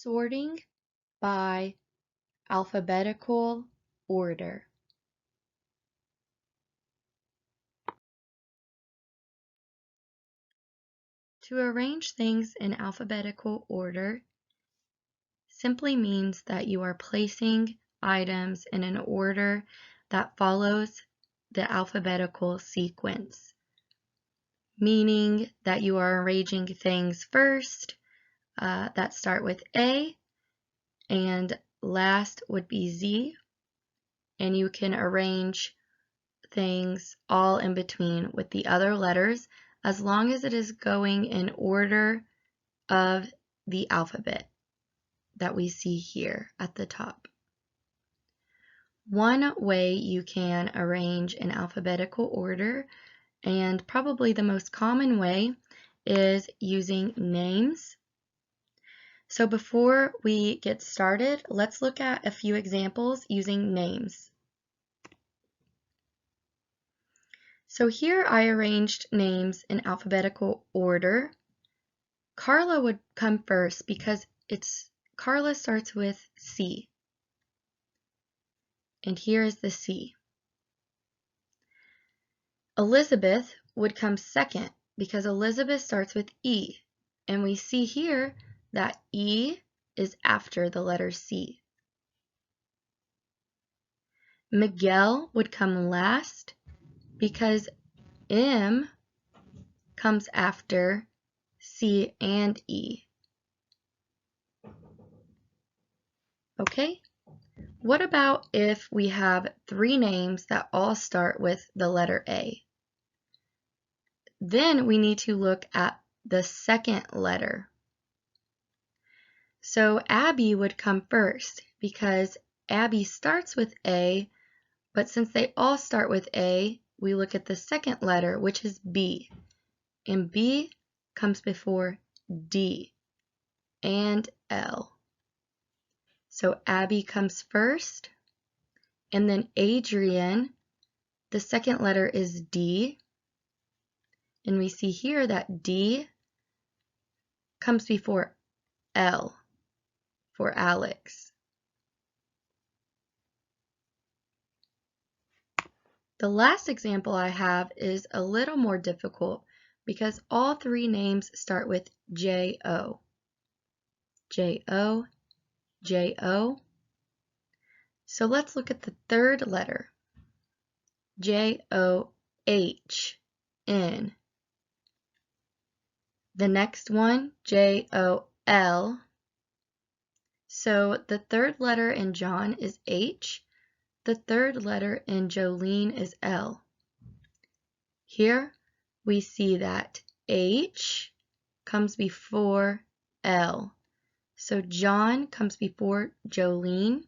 Sorting by alphabetical order. To arrange things in alphabetical order simply means that you are placing items in an order that follows the alphabetical sequence, meaning that you are arranging things first that start with A, and last would be Z, and you can arrange things all in between with the other letters as long as it is going in order of the alphabet that we see here at the top. One way you can arrange in alphabetical order, and probably the most common way, is using names. So before we get started, let's look at a few examples using names. So here I arranged names in alphabetical order. Carla would come first because Carla starts with C. And here is the C. Elizabeth would come second because Elizabeth starts with E. And we see here that E is after the letter C. Miguel would come last because M comes after C and E. Okay? What about if we have three names that all start with the letter A? Then we need to look at the second letter. So Abby would come first because Abby starts with A, but since they all start with A, we look at the second letter, which is B. And B comes before D and L. So Abby comes first, and then Adrian, the second letter is D, and we see here that D comes before L for Alex. The last example I have is a little more difficult because all three names start with J-O. J-O, J-O. So let's look at the third letter. J-O-H-N. The next one, J-O-L. So the third letter in John is H. The third letter in Jolene is L. Here we see that H comes before L. So John comes before Jolene.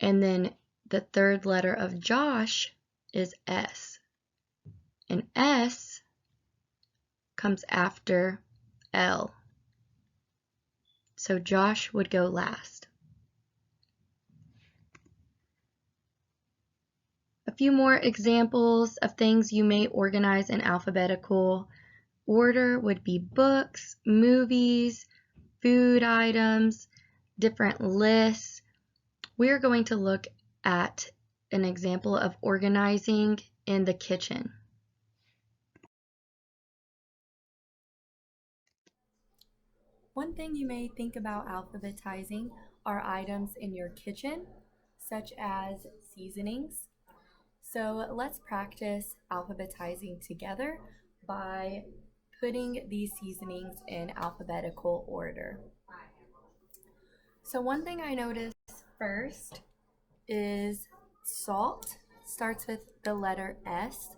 And then the third letter of Josh is S. And S comes after L. So Josh would go last. A few more examples of things you may organize in alphabetical order would be books, movies, food items, different lists. We're going to look at an example of organizing in the kitchen. One thing you may think about alphabetizing are items in your kitchen, such as seasonings. So let's practice alphabetizing together by putting these seasonings in alphabetical order. So one thing I noticed first is salt starts with the letter S.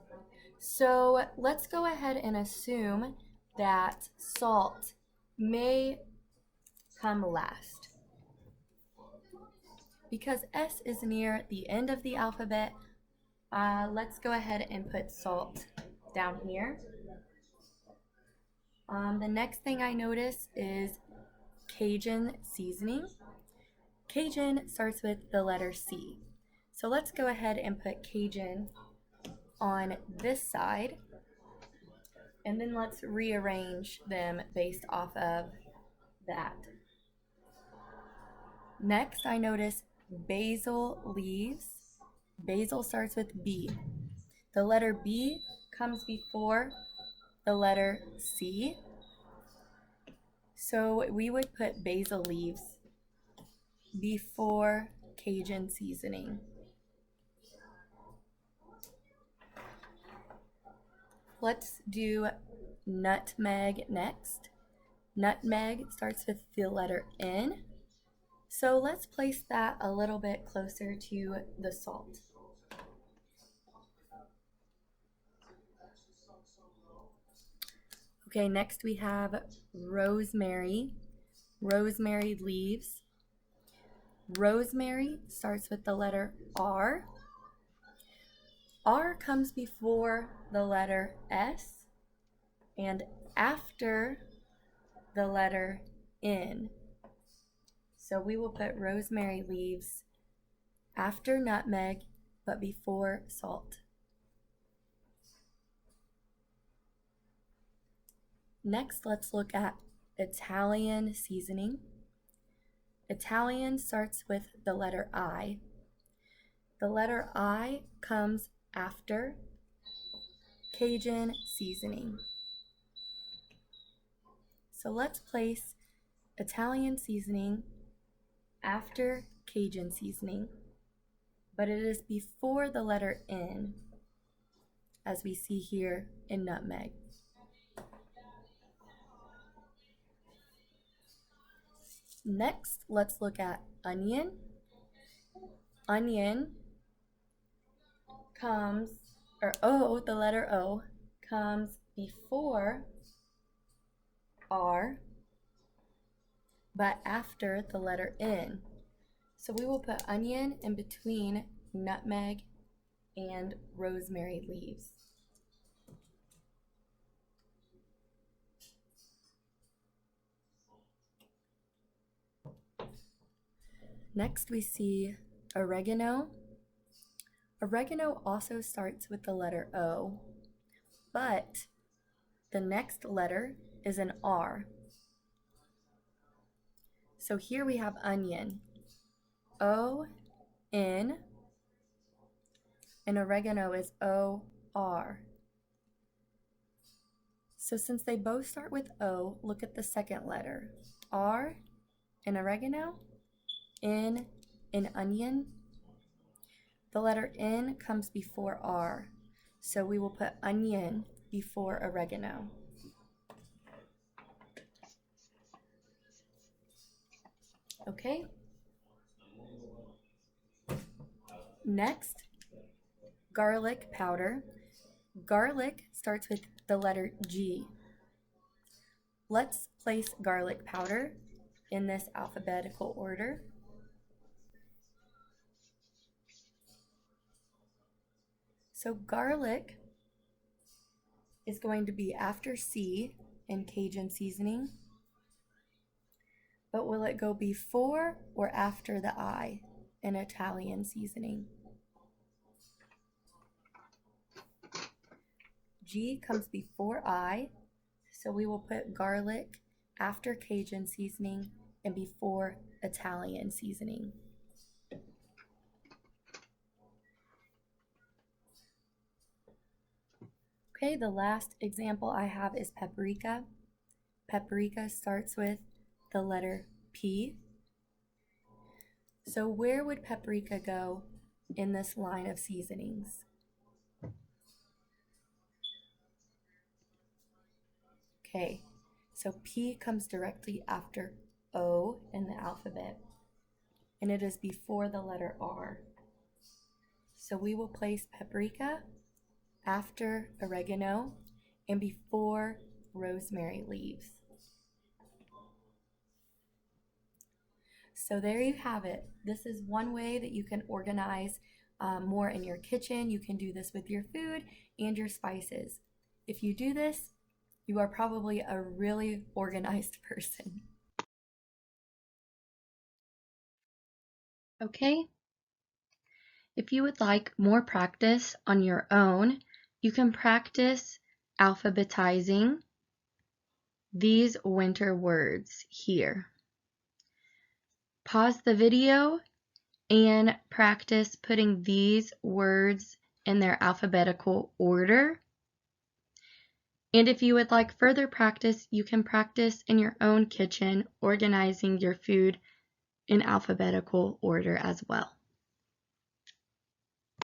So let's go ahead and assume that salt may come last. Because S is near the end of the alphabet, let's go ahead and put salt down here. The next thing I notice is Cajun seasoning. Cajun starts with the letter C. So let's go ahead and put Cajun on this side, and then let's rearrange them based off of that. Next, I notice basil leaves. Basil starts with B. The letter B comes before the letter C. So we would put basil leaves before Cajun seasoning. Let's do nutmeg next. Nutmeg starts with the letter N. So let's place that a little bit closer to the salt. Okay, next we have rosemary. Rosemary leaves. Rosemary starts with the letter R. R comes before the letter S and after the letter N. So we will put rosemary leaves after nutmeg but before salt. Next, let's look at Italian seasoning. Italian starts with the letter I. The letter I comes after Cajun seasoning. So let's place Italian seasoning after Cajun seasoning, but it is before the letter N, as we see here in nutmeg. Next, let's look at onion. Onion comes, or O, the letter O, comes before R, but after the letter N. So we will put onion in between nutmeg and rosemary leaves. Next we see oregano. Oregano also starts with the letter O, but the next letter is an R. So here we have onion, O-N, and oregano is O-R. So since they both start with O, look at the second letter. R in oregano, N in onion. The letter N comes before R, so we will put onion before oregano. Okay. Next, garlic powder. Garlic starts with the letter G. Let's place garlic powder in this alphabetical order. So garlic is going to be after C in Cajun seasoning, but will it go before or after the I in Italian seasoning? G comes before I, so we will put garlic after Cajun seasoning and before Italian seasoning. Okay, the last example I have is paprika. Paprika starts with the letter P. So where would paprika go in this line of seasonings? Okay, so P comes directly after O in the alphabet, and it is before the letter R. So we will place paprika after oregano and before rosemary leaves. So there you have it. This is one way that you can organize more in your kitchen. You can do this with your food and your spices. If you do this, you are probably a really organized person. Okay? If you would like more practice on your own, you can practice alphabetizing these winter words here. Pause the video and practice putting these words in their alphabetical order. And if you would like further practice, you can practice in your own kitchen organizing your food in alphabetical order as well.